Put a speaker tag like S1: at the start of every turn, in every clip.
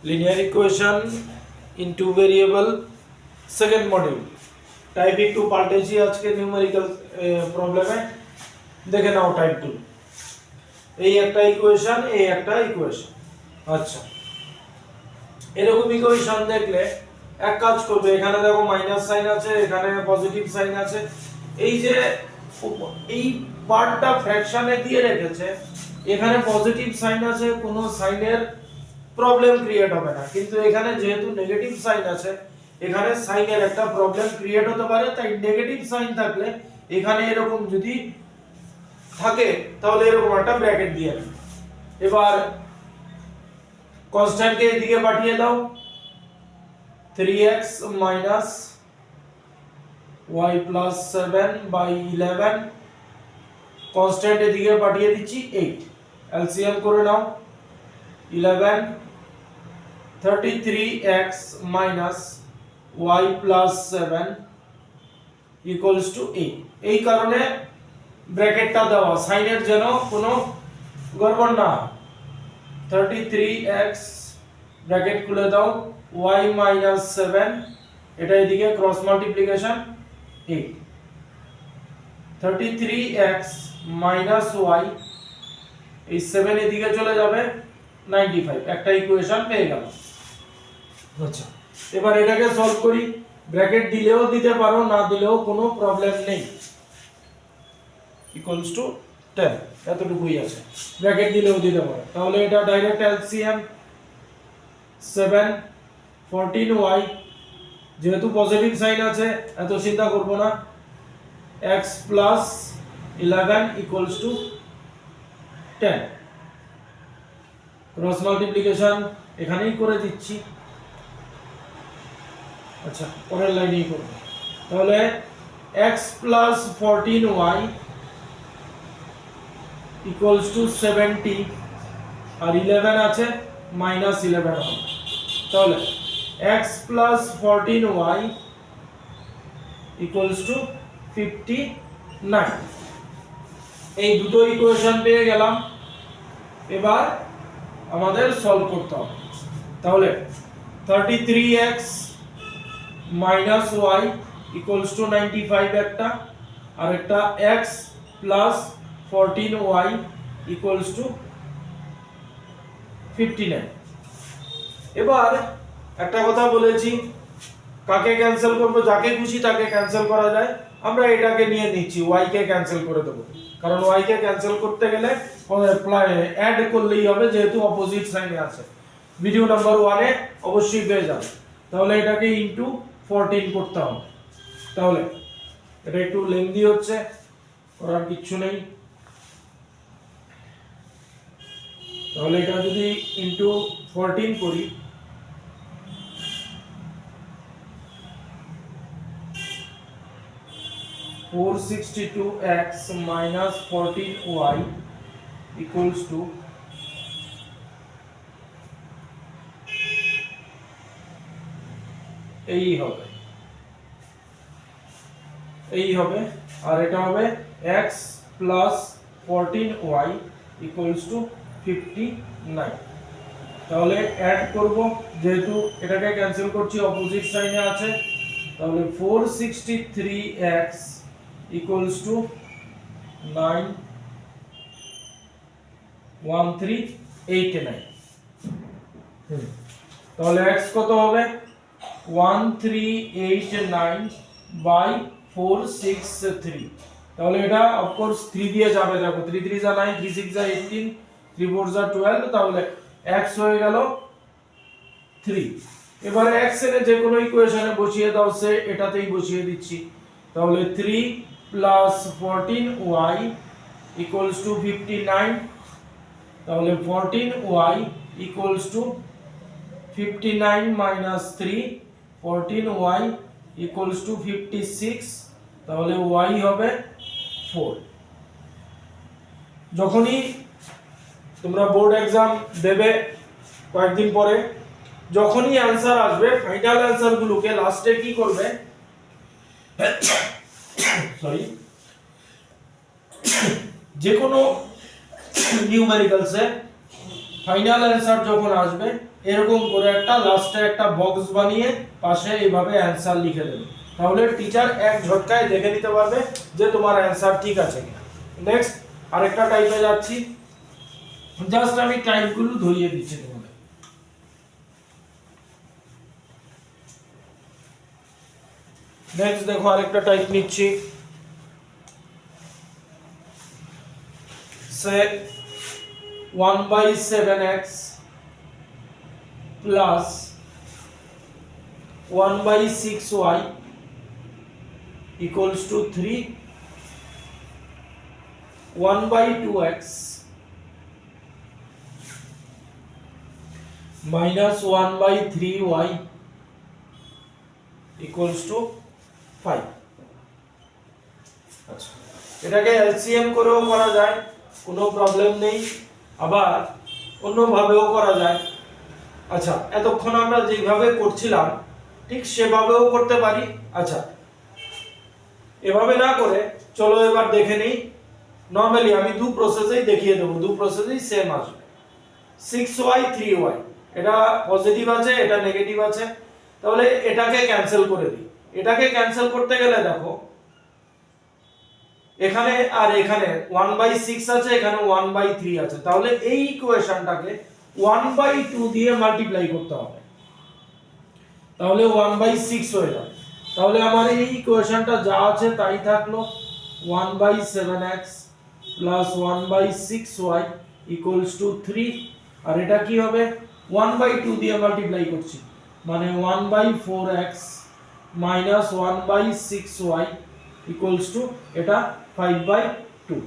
S1: linear equation in two variable second module type একটু পাল্টেছি আজকে numerical প্রবলেমে দেখে নাও টাইপ 2 এই একটা ইকুয়েশন এই একটা ইকুয়েশন আচ্ছা এরকম ইকুয়েশন দেখলে এক কাজ করবে এখানে দেখো মাইনাস সাইন আছে এখানে পজিটিভ সাইন আছে এই যে এই পার্টটা ফ্র্যাকশনে দিয়ে রেখেছে এখানে পজিটিভ সাইন আছে কোনো সাইনের প্রবলেম ক্রিয়েট হবে না কিন্তু এখানে যেহেতু নেগেটিভ সাইন আছে এখানে সাইনের একটা প্রবলেম ক্রিয়েট হতে পারে তাই নেগেটিভ সাইন থাকলে এখানে এরকম যদি থাকে তাহলে এরকম একটা ব্র্যাকেট দিয়ে দিই এবার কনস্ট্যান্টকে এদিকে পাঠিয়ে দাও 3x y plus 7 by 11 constant এদিকে পাঠিয়ে দিচ্ছি 8 এলসিএম করে নাও 11 33x minus y plus 7 equals to 8 এই কারণে ব্র্যাকেটটা দেওয়া সাইনের যেন কোনো গড়বড় না 33x ব্র্যাকেট খুলে দাও y minus 7 এটা এদিকে cross multiplication 8 33x minus y এই 7 এদিকে চলে যাবে 95 একটা ইকুয়েশন পেয়ে গেল আচ্ছা এবার এটাকে সলভ করি ব্র্যাকেট দিলেও দিতে পারো না দিলেও কোনো প্রবলেম নেই ইকুয়ালস টু 10 এতটুকুই আছে ব্র্যাকেট দিলেও দিতে পারো তাহলে এটা ডাইরেক্ট এলসিএম 7 14y যেহেতু পজিটিভ সাইন আছে এত চিন্তা করব না x plus 11 equals to 10 cross multiplication এখানেই করে দিচ্ছি আচ্ছা পরের লাইনেই করব তাহলে x plus 14y equals to 70 আর 11 আছে minus 11 হবে তাহলে x plus 14y equals to 59 এই দুটো ইকুয়েশন পেয়ে গেলাম এবার আমাদের সলভ করতে হবে তাহলে 33x minus y equals to 95 একটা আর একটা x plus 14y equals to 59 এবার একটা কথা বলেছি কাকে ক্যান্সেল করব যাকে খুশি তাকে ক্যান্সেল করা যায় আমরা এটাকে নিয়ে নিচ্ছি y কে ক্যান্সেল করে দেব কারণ y কে ক্যান্সেল করতে গেলে অ্যাড করলেই হবে যেহেতু অপোজিট সাইনে আছে ভিডিও নাম্বার 1 এ অবশ্যই পেয়ে যাবে তাহলে এটাকে ইনটু 14 করতে হবে তাহলে এটা একটু লেন্দি হচ্ছে করার কিছু নেই তাহলে এটা যদি ইনটু 14 করি (462x minus 14y equals to) এই হবে আর এটা হবে x plus 14y equals to 59 তাহলে অ্যাড করব যেহেতু এটাকে ক্যান্সেল করছি অপোজিট সাইনে আছে তাহলে 463x equals to 91389 তাহলে x কত হবে 1389 by 463 তাহলে এটা অফ কোর্স 3 দিয়ে যাবে দেখো 3 3 যা 9 3 6 যা 18 3 4 যা 12 তাহলে x হয়ে গেল 3 এবারে x এর যে কোনো ইকুয়েশনে বসিয়ে দাও সে এটাতেই বসিয়ে দিচ্ছি তাহলে 3 plus 14y equals to 59 তাহলে 14y equals to 59 minus 3 14y equals to 56 তাহলে y হবে 4 যখনই তোমরা বোর্ড एग्जाम দেবে কয়েকদিন পরে যখনই आंसर আসবে ফাইনাল आंसर গুলোকে লাস্টে কি করবে সরি যে কোনো নিউমেরিক্যালসে ফাইনাল অ্যান্সার যখন আসবে এরকম করে একটা লাস্টে একটা বক্স বানিয়ে পাশে এইভাবে অ্যান্সার লিখে দেবে, তাহলে টিচার এক ঝটকায় দেখে নিতে পারবে যে তোমার অ্যান্সার ঠিক আছে কিনা। নেক্সট আরেকটা টাইপে যাচ্ছি, জাস্ট আমি টাইপগুলো ধরিয়ে দিচ্ছি তোমাদের। নেক্সট দেখো আরেকটা টাইপ নিচ্ছি, সে 1/7x plus 1/6y equals to 3, 1/2x minus 1/3y equals to 5। আচ্ছা, এটাকে এলসিএম করেও করা যায়, কোনো প্রবলেম নেই, আবার অন্যভাবেও করা যায়। আচ্ছা, এতক্ষণ আমরা যেভাবে করছিলাম ঠিক সেভাবেও করতে পারি। আচ্ছা, এভাবে না করে চলো এবার দেখে নিই, নরমালি আমি দু প্রসেসেই দেখিয়ে দেবো, দু প্রসেসেই সেম আসবে। 6y 3y, এটা পজিটিভ আছে, এটা নেগেটিভ আছে, তাহলে এটাকে ক্যান্সেল করে দিই। এটাকে ক্যান্সেল করতে গেলে দেখো এখানে আর এখানে 1/6 আছে, এখানে 1/3 আছে, তাহলে এই ইকুয়েশনটাকে 1/2 দিয়ে মাল্টিপ্লাই করতে হবে, তাহলে 1/6 হয়ে যাবে। তাহলে আমার এই ইকুয়েশনটা যা আছে তাই থাকলো, 1/7x plus 1/6y equals to 3, আর এটা কি হবে 1/2 দিয়ে মাল্টিপ্লাই করছি, মানে 1/4x minus 1/6y equals to এটা 5/2।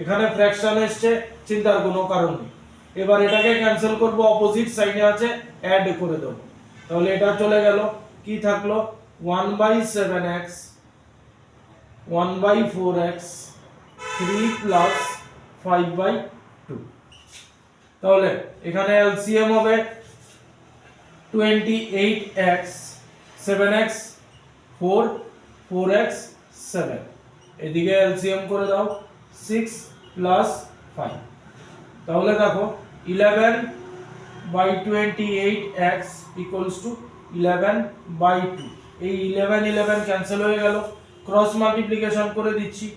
S1: এখানে ফ্র্যাকশন এসছে, চিন্তার কোনো কারণ নেই। এবার এটাকে ক্যান্সেল করব, অপোজিট সাইডে আছে, অ্যাড করে দেব, তাহলে এটা চলে গেল, কি থাকলো 1/7x 1/4x 3 plus 5/2। তাহলে এখানে এলসিএম হবে 28x 7x 4 4x 7, এদিকে এলসিএম করে দাও 6 plus 5, তাহলে দেখো 11/28x equals to 11/2। এই 11 11 ক্যান্সেল হয়ে গেল, ক্রস মাল্টিপ্লিকেশন করে দিচ্ছি,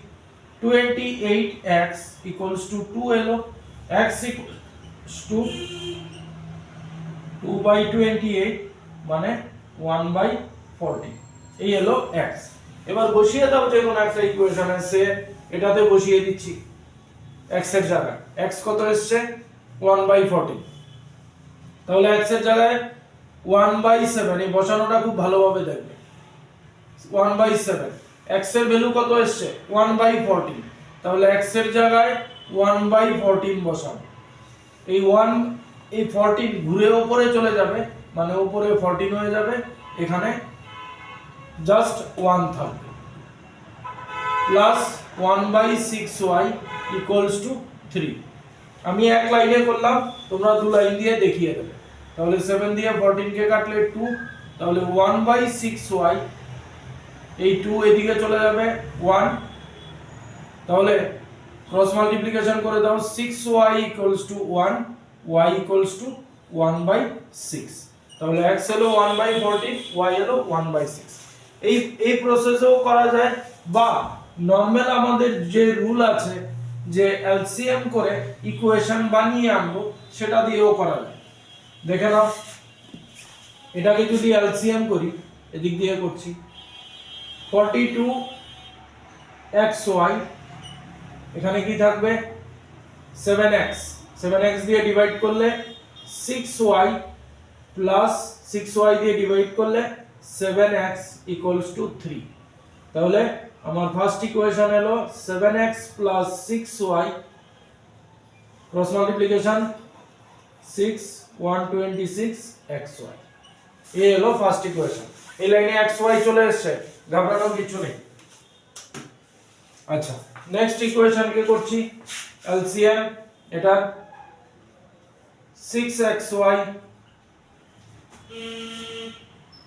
S1: 28x equals to 2 এলো, x equals to 2/28 মানে 1/40, এই হলো x। এবার বসিয়ে দাও যে কোনো একটা ইকুয়েশনে, সে এটাতে বসিয়ে দিচ্ছি x এর জায়গায়, x কত এসছে 1/40, তাহলে x এর জায়গায় 1/7, এই বসানোটা খুব ভালোভাবে দেখবে, 1/7, x এর ভ্যালু কত এসছে 1/14, তাহলে x এর জায়গায় 1/14 বসাবো, এই 14 ঘুরে উপরে চলে যাবে, মানে উপরে 14 হয়ে যাবে, এখানে জাস্ট 1 থাকবে, প্লাস 1/6y equals to 3। আমি এক লাইনে করলাম, তোমরা দু লাইন দিয়ে দেখিয়ে দেবে, তাহলে 7 দিয়ে 14 কে কাটলে 2, তাহলে 1/6y, এই 2 এদিকে চলে যাবে 1, তাহলে ক্রস মাল্টিপ্লিকেশন করে দাও, 6y equals to 1, y equals to 1/6, তাহলে x হলো 1/14, y হলো 1/6। এই প্রসেসেও করা যায়, বা নরমাল আমাদের যে রুল আছে যে এলসিএম করে ইকুয়েশন বানিয়ে আনবো, সেটা দিয়েও করা যায়। দেখে নাও, এটাকে যদি এলসিএম করি, এদিক দিয়ে করছি, 42xy, এখানে কি থাকবে 7x, 7x দিয়ে ডিভাইড করলে 6y প্লাস 6y দিয়ে ডিভাইড করলে 7x equals to 3, তাহলে আমার ফার্স্ট ইকুয়েশন হলো 7x plus 6y, cross multiplication 6 126xy, এই হলো ফার্স্ট ইকুয়েশন। এই লাইনে xy চলে এসেছে, ঘাবড়ানোর কিছু নেই। আচ্ছা, নেক্সট ইকুয়েশন কে করছি এলসিএম, এটা 6xy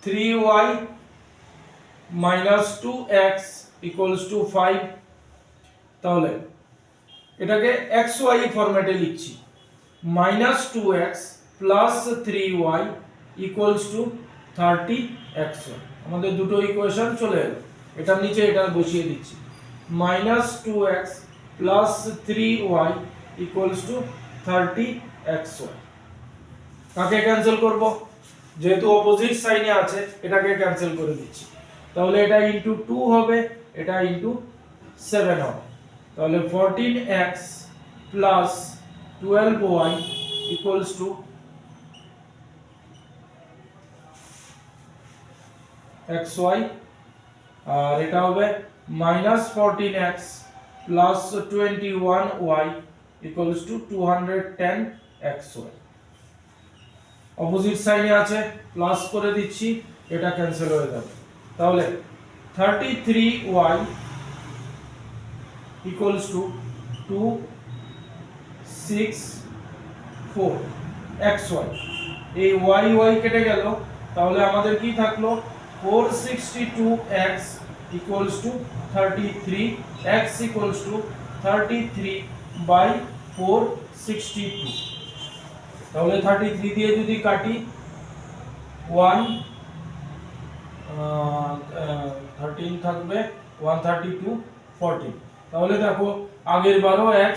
S1: 3y minus 2x equals to 5, তাহলে এটাকে xy ফরম্যাটে লিখছি, minus 2x plus 3y equals to 30xy। আমাদের দুটো ইকুয়েশন চলে এলো, এটার নিচে এটা বসিয়ে দিচ্ছি, minus 2x plus 3y equals to 30xy। কাকে ক্যান্সেল করব? যেহেতু অপোজিট সাইনে আছে এটাকে ক্যান্সেল করে দিচ্ছি, তাহলে এটা ইনটু 2 হবে, এটা ইনটু 7 হবে। তাহলে 14x plus 12y equals to xy, আর এটা হবে minus 14x plus 21y equals to 210xy। Opposite সাইনে আছে, প্লাস করে দিচ্ছি, এটা ক্যান্সেল হয়ে যাবে। তাহলে 33y ইকুয়ালস টু 264xy। এই y কেটে গেল, তাহলে আমাদের কি থাকলো 462x equals to 33, x equals to 33/462। তাহলে 33 দিয়ে যদি কাটি 13 থাকবে, 132 14। তাহলে দেখো আগের বারও x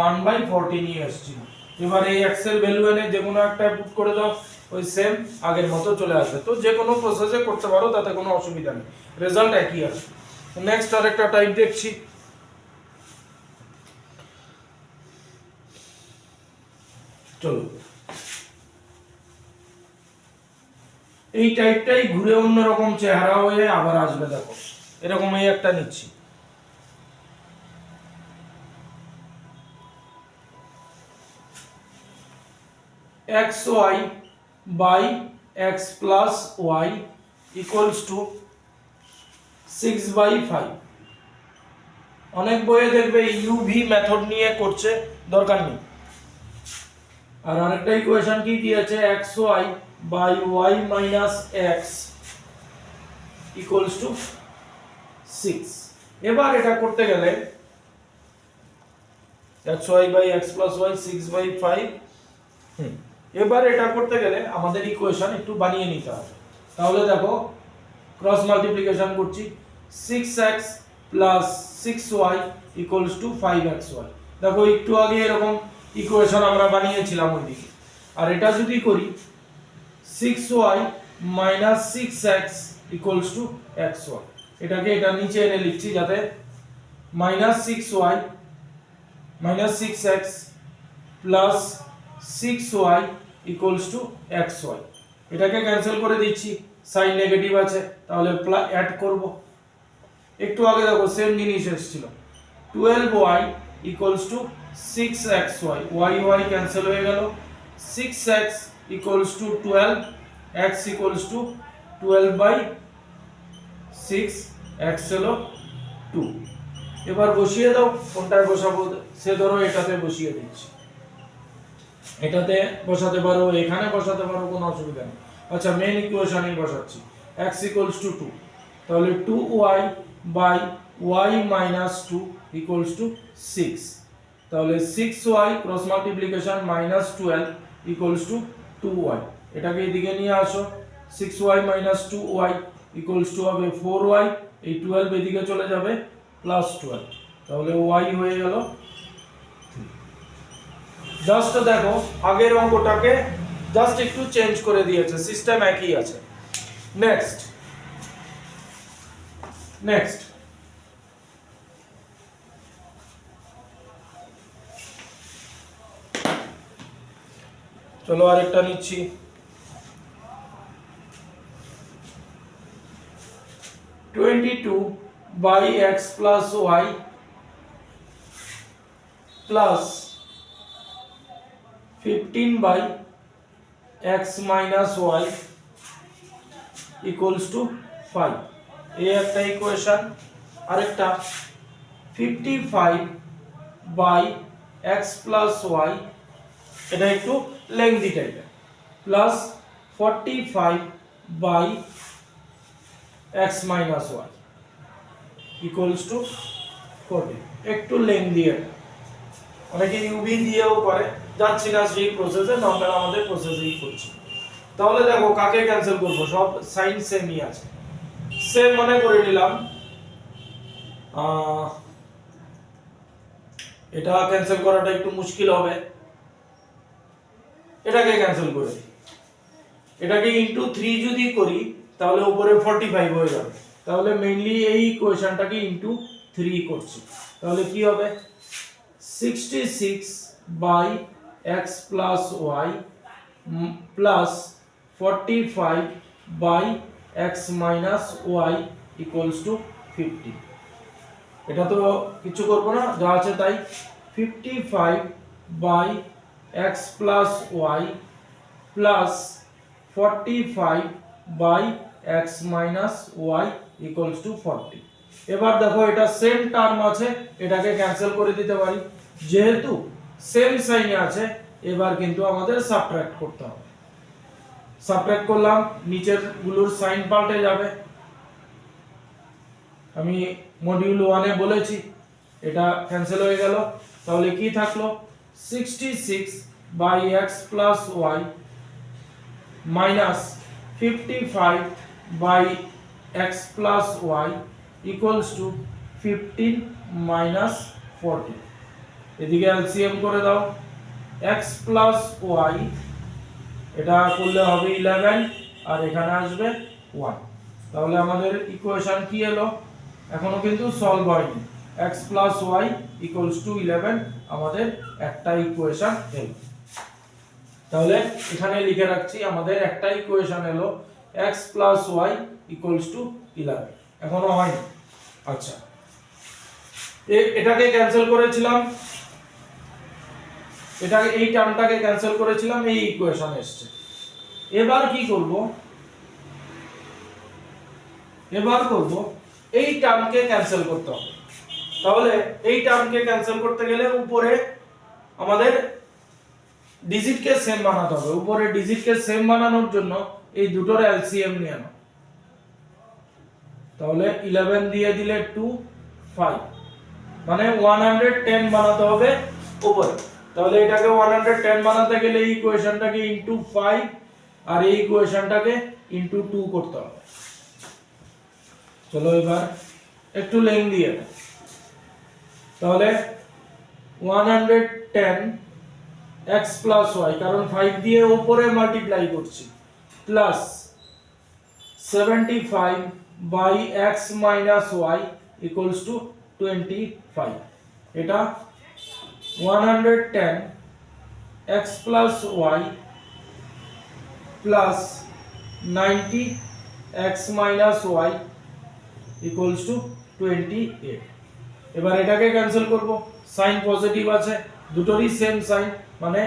S1: 1/14 নিয়ে আসছিল। এবার এই x এর ভ্যালু এনে যে কোনো একটা পুট করে দাও, ওই সেম আগের মতো চলে আসবে। তো যে কোনো প্রসেসে করতে পারো, তাতে কোনো অসুবিধা নেই, রেজাল্ট একই আসবে। নেক্সট আরেকটা টাইপ দেখছি। চলো, এই টাইপটাই ঘুরে অন্যরকম চেহারা হয়ে আবার আসবে। দেখো এরকম এই একটা নিচ্ছি, xy by x plus y equals to 6/5। অনেক বইয়ে দেখবে ইউভি মেথড নিয়ে করছে, দরকার নেই। আর আরেকটা ইকুয়েশন কি দিয়েছে, xy by y minus x equals to 6। এবার এটা করতে গেলে xy by x plus y 6/5, এবার এটা করতে গেলে আমাদের ইকুয়েশন একটু বানিয়ে নিতে হবে। তাহলে দেখো ক্রস মাল্টিপ্লিকেশন করছি, 6x plus 6y equals to 5xy। দেখো একটু আগে এরকম ইকুয়েশন আমরা বানিয়েছিলাম ওইদিকে। আর এটা যদি করি 6y minus 6x equals to xy, এটাকে এটা নিচে এনে লিখছি যাতে minus 6y minus 6x plus 6y equals to xy। এটাকে ক্যান্সেল করে দিচ্ছি, সাইন নেগেটিভ আছে, তাহলে অ্যাড করব। একটু আগে দেখো সেম জিনিস এসেছিল, 12y equals to 6xy, y cancel হয়ে গেল, 6x equals to 12, x equals to 12/6, x হলো 2। এবার বসিয়ে দাও, কোনটায় বসাবো, সে ধরো এটাতে বসিয়ে দিচ্ছি, এটাতে বসাতে পারো, এখানে বসাতে পারো, কোনো অসুবিধা নেই। আচ্ছা মেইন ইকুয়েশনেই বসাচ্ছি, x equals to 2, তাহলে 2y by y minus 2 equals to 6। তাহলে 6y cross multiplication minus 12 equals to 2y। এটাকে এদিকে নিয়ে আসো, 6y minus 2y equals to হবে 4y, এই 12 এদিকে চলে যাবে প্লাস 12, তাহলে y হয়ে গেল। জাস্ট দেখো আগের অঙ্কটাকে জাস্ট একটু চেঞ্জ করে দিয়েছে, সিস্টেম একই আছে। নেক্সট চলো আরেকটা নিচ্ছি, (22 by x plus y plus 15 by x minus y equals to 5। এই একটা ইকুয়েশন। আরেকটা 55 by x plus y, এটা একটু লেংদি টাইপের, plus 45 by x minus y equals to 40, একটু লেংদি। এটা অনেকে ইউভি দিয়েও করে, যাচ্ছি না সেই প্রসেসে, নরমাল আমাদের প্রসেসেই করছি। তাহলে দেখো কাকে ক্যান্সেল করব, সব সাইন সেমই আছে, সেম মনে করে নিলাম। এটা ক্যান্সেল করাটা একটু মুশকিল হবে, এটাকে ক্যান্সেল করে দিই। এটাকে ইনটু 3 যদি করি তাহলে উপরে 45 হয়ে যাবে। তাহলে মেইনলি এই ইকুয়েশনটাকে ইনটু 3 করছি, তাহলে কি হবে 66 by x plus y plus 45 by x minus y equals to 50। এটা তো কিছু করব না, যা আছে তাই। 55 by x plus y plus 45 by x minus y equals to 40। এবার দেখো এটা সেম টার্ম আছে, এটাকে ক্যান্সেল করে দিতে পারি, যেহেতু সেম সাইনে আছে। এবার কিন্তু আমাদের সাবট্রাক্ট করতে হবে, সাবট্রাক্ট করলাম, নিচের গুলোর সাইন পাল্টে যাবে। আমি মডিউল 1 এ বলেছি এটা ক্যান্সেল হয়ে গেল, তাহলে কি থাকলো 66 by x plus y minus 55 by x plus y equals to 15 minus 40। এদিকে এলসিএম করে দাও, x প্লাস y এটা করলে হবে 11 আর এখানে আসবে 1। তাহলে আমাদের ইকুয়েশন কি এলো, এখনো কিন্তু সলভ হয়নি। x plus y equals two 11 আমাদের একটা ইকুয়েশন এলো। তাহলে এখানে লিখে রাখছি আমাদের একটা ইকুয়েশন এলো x plus y equals two 11, এখনো হয়নি। আচ্ছা, এটাকে ক্যান্সেল করেছিলাম, এটাকে এই টার্মটাকে ক্যান্সেল করেছিলাম, এই ইকুয়েশন এসেছে। এবার কি করব, এবার করব এই টার্মকে ক্যান্সেল করতে হবে। তাহলে এই টার্মকে ক্যান্সেল করতে গেলে উপরে আমাদের ডিজিটকে সেম বানাতে হবে। উপরে ডিজিটকে সেম বানানোর জন্য এই দুটোর এলসিএম নিয়ে নাও। তাহলে 11 দিয়ে দিলে 2 5 মানে 110 বানাতে হবে উপরে। তাহলে এটাকে 110 বানাতে গেলে এই ইকুয়েশনটাকে ইনটু 5 আর এই ইকুয়েশনটাকে ইনটু 2 করতে হবে। চলো এবার একটু লেন দিয়ে, তাহলে 110 x প্লাস y, কারণ 5 দিয়ে উপরে মাল্টিপ্লাই করছি, plus 75 by x minus y equals to 25। এটা 110 x plus y plus 90 x minus y equals to 28। এবার এটাকে ক্যান্সেল করব, সাইন পজিটিভ আছে, দুটোরই সেম সাইন, মানে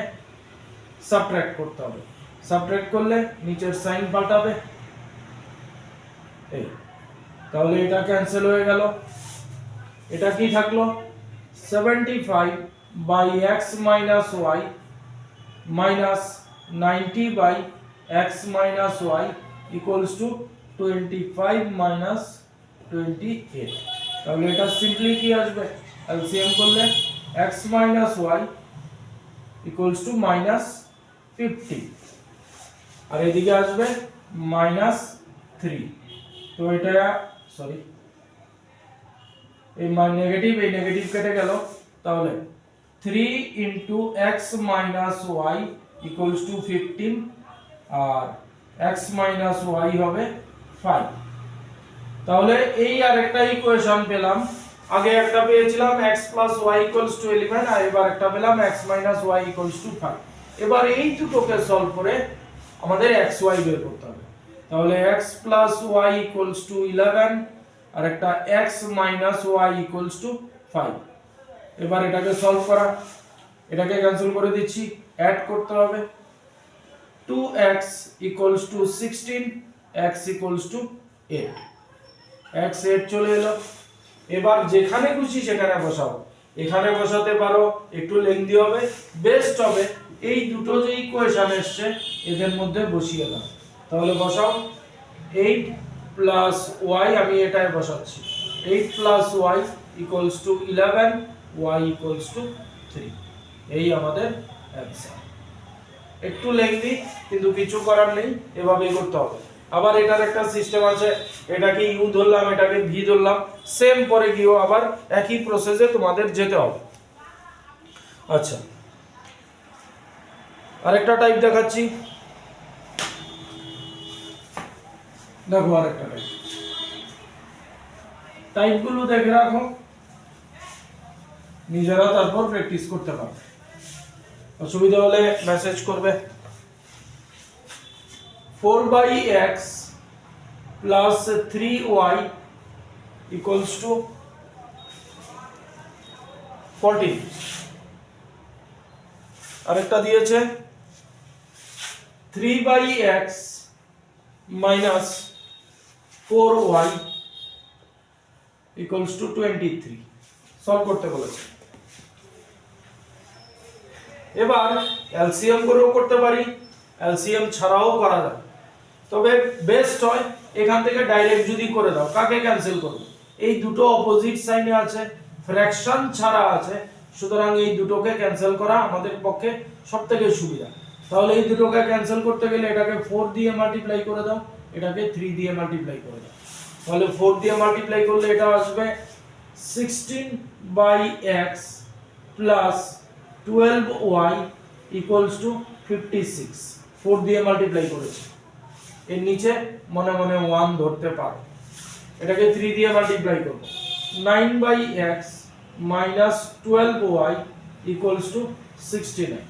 S1: সাবট্রাক্ট করতে হবে। সাবট্রাক্ট করলে নিচের সাইন পাল্টাবে, এই তাহলে এটা ক্যান্সেল হয়ে গেল। এটা কি থাকলো 75 by x minus y minus 90 by x minus y equals to 25 minus 28। তাহলে এটা সিম্পলি কি আসবে, এলসিএম করলে x minus y equals to minus 50 আর এদিকে আসবে মাইনাস 3। তো এটা সরি, এই নেগেটিভ এই নেগেটিভ কেটে গেল, তাহলে 3 into x minus y equals to 15 আর x মাইনাস y হবে 5। তাহলে এই আরেকটা ইকুয়েশন পেলাম, আগে একটা পেয়েছিলাম x plus y equals two 11 আর এবার একটা পেলাম x minus y equals two 5। এবার এই দুটোকে সলভ করে আমাদের xy বের করতে হবে। তাহলে x plus y equals two 11 আর একটা x minus y equals two 5। এবার এটাকে সলভ করা, এটাকে ক্যান্সেল করে দিচ্ছি, অ্যাড করতে হবে। 2x equals to 16, x equals to 8, x 8 চলে এলো। এবার যেখানে খুশি সেখানে বসাও, এখানে বসাতে পারো, একটু লেন্থি হবে, বেস্ট হবে এই দুটো যে ইকুয়েশন এসছে এদের মধ্যে বসিয়ে দাও। তাহলে বসাও 8 প্লাস y, আমি এটাই বসাচ্ছি, 8 plus y equals two 11, y equals two 3। এই আমাদের অ্যান্সার। একটু লেংদি কিন্তু কিছু করার নেই, এভাবেই করতে হবে। আবার এটার একটা সিস্টেম আছে, এটাকে ইউ ধরলাম, এটাকে ভি ধরলাম, সেম পরে গিয়েও আবার একই প্রসেসে তোমাদের যেতে হবে। আচ্ছা, আরেকটা টাইপ দেখাচ্ছি, দেখো আরেকটা টাইপ। টাইপগুলো দেখে রাখো, নিজেরা তারপর প্র্যাকটিস করতে পারবে। অসুবিধা হলে মেসেজ করবে। 4/x plus 3y equals to 14। আরেকটা দিয়েছে 3/x minus 4y equals to 23। Solve করতে বলেছে। এবার এলসিএম করেও করতে পারি, এলসিএম ছাড়াও করা যায়, তবে বেস্ট হয় এখান থেকে ডাইরেক্ট যদি করে দাও। কাকে ক্যান্সেল করবে? এই দুটো অপোজিট সাইনে আছে, ফ্র্যাকশন ছাড়া আছে, সুতরাং এই দুটোকে ক্যান্সেল করা আমাদের পক্ষে সবথেকে সুবিধা। তাহলে এই দুটোকে ক্যান্সেল করতে গেলে এটাকে 4 দিয়ে মাল্টিপ্লাই করে দাও, এটাকে 3 দিয়ে মাল্টিপ্লাই করে দাও। তাহলে 4 দিয়ে মাল্টিপ্লাই করলে এটা আসবে 16/x plus 12y equals to 56। 4 দিয়ে মাল্টিপ্লাই করেছি, এর নিচে মনে মনে 1 ধরতে পারো। এটাকে 3 দিয়ে মাল্টিপ্লাই করব, 9/x minus 12y equals to 69।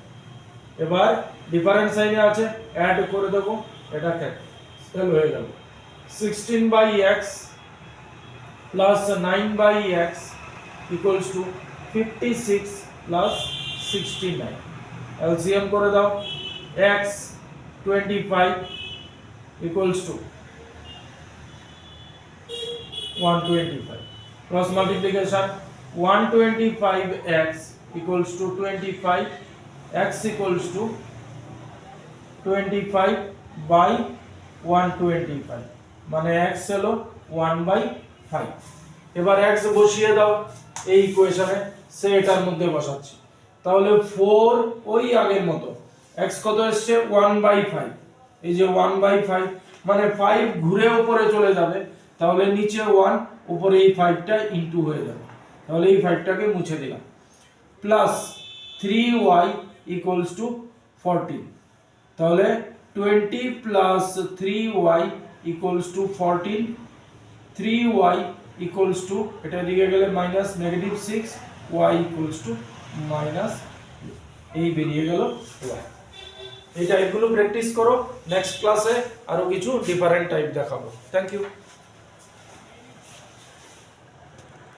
S1: এবার ডিফারেন্স সাইনে আছে, অ্যাড করে দেব, এটা ক্যান্সেল হয়ে গেল। 16/x plus 9/x equals to 56 plus 69। LCM করে দাও, x 25 equals to 125। Cross multiplication, 125x equals to 25, x equals to 25 by 125, মানে x হলো 1/5। এবার x বসিয়ে দাও এই ইকুয়েশনে, সে এটার মধ্যে বসাচ্ছি। তাহলে 4 ওই আগের মতো, x কত আসছে 1/5, এই যে 1/5 মানে 5 ঘুরে উপরে চলে যাবে, তাহলে নিচে 1, উপরে এই 5টা ইনটু হয়ে যাবে, তাহলে এই 5টাকে মুছে দিলাম। প্লাস 3y ইকুয়ালস টু 14, তাহলে 20 plus 3y equals to 14, 3y equals to, এটা দিকে গেলে minus -6, y equals to minus, এই বেরিয়ে গেল y। এই টাইপগুলো প্র্যাকটিস করো, নেক্সট ক্লাসে আরো কিছু ডিফারেন্ট টাইপ দেখাবো। Thank you.